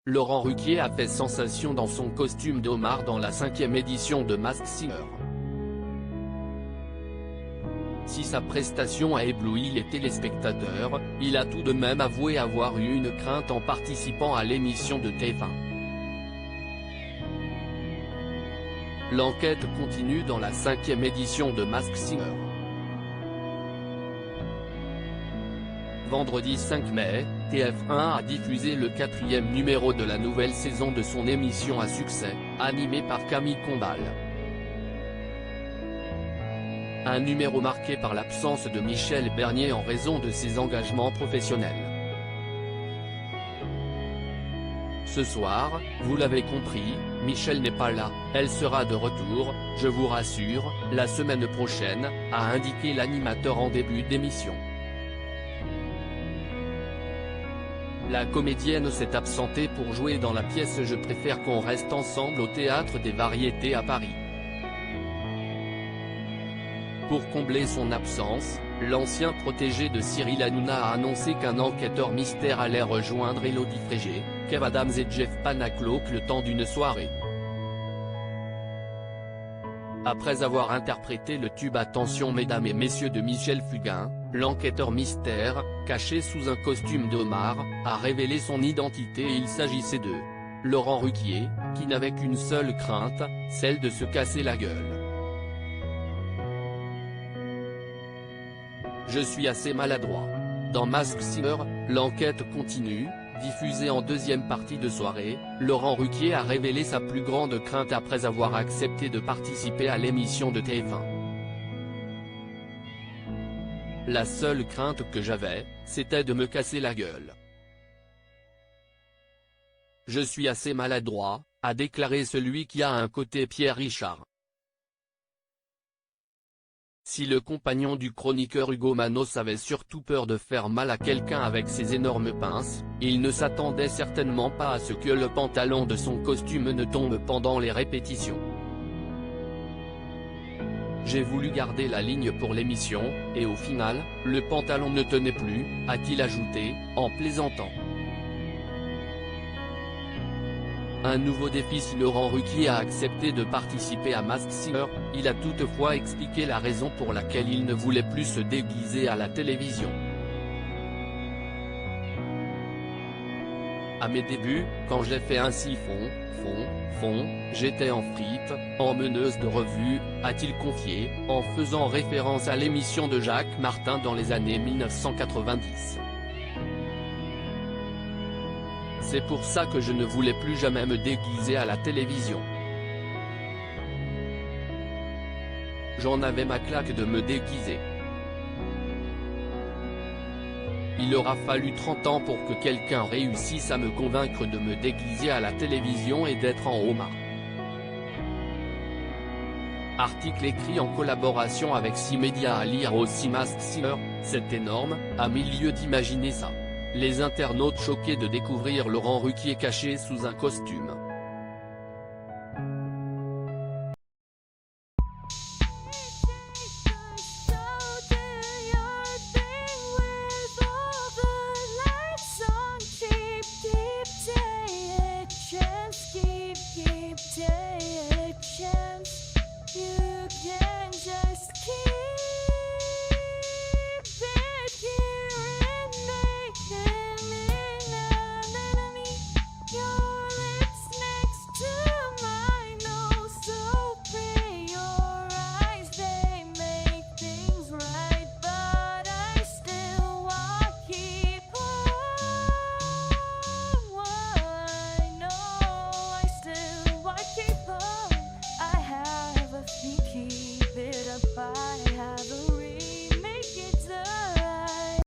Laurent Ruquier a fait sensation dans son costume d'Omar dans la 5e édition de Masked Singer. Si sa prestation a ébloui les téléspectateurs, il a tout de même avoué avoir eu une crainte en participant à l'émission de TF1. L'enquête continue dans la 5e édition de Masked Singer. Vendredi 5 mai, TF1 a diffusé le 4e numéro de la nouvelle saison de son émission à succès, animée par Camille Combal. Un numéro marqué par l'absence de Michel Bernier en raison de ses engagements professionnels. Ce soir, vous l'avez compris, Michel n'est pas là, elle sera de retour, je vous rassure, la semaine prochaine, a indiqué l'animateur en début d'émission. La comédienne s'est absentée pour jouer dans la pièce Je préfère qu'on reste ensemble au Théâtre des Variétés à Paris. Pour combler son absence, l'ancien protégé de Cyril Hanouna a annoncé qu'un enquêteur mystère allait rejoindre Élodie Frégé, Kev Adams et Jeff Panaclock le temps d'une soirée. Après avoir interprété le tube Attention mesdames et messieurs de Michel Fugain, l'enquêteur mystère, caché sous un costume d'Omar, a révélé son identité et il s'agissait de Laurent Ruquier, qui n'avait qu'une seule crainte, celle de se casser la gueule. Je suis assez maladroit. Dans Masked Singer, l'enquête continue. Diffusé en deuxième partie de soirée, Laurent Ruquier a révélé sa plus grande crainte après avoir accepté de participer à l'émission de TF1. La seule crainte que j'avais, c'était de me casser la gueule. Je suis assez maladroit, a déclaré celui qui a un côté Pierre Richard. Si le compagnon du chroniqueur Hugo Manos avait surtout peur de faire mal à quelqu'un avec ses énormes pinces, il ne s'attendait certainement pas à ce que le pantalon de son costume ne tombe pendant les répétitions. J'ai voulu garder la ligne pour l'émission, et au final, le pantalon ne tenait plus, a-t-il ajouté, en plaisantant. Un nouveau défi si Laurent Ruquier a accepté de participer à Masked Singer, il a toutefois expliqué la raison pour laquelle il ne voulait plus se déguiser à la télévision. À mes débuts, quand j'ai fait ainsi fond, j'étais en fripe, en meneuse de revue, a-t-il confié, en faisant référence à l'émission de Jacques Martin dans les années 1990. C'est pour ça que je ne voulais plus jamais me déguiser à la télévision. J'en avais ma claque de me déguiser. Il aura fallu 30 ans pour que quelqu'un réussisse à me convaincre de me déguiser à la télévision et d'être en Omar. Article écrit en collaboration avec 6 médias à lire aussi Masked Singer, c'est énorme, à 1000 lieues d'imaginer ça. Les internautes choqués de découvrir Laurent Ruquier caché sous un costume.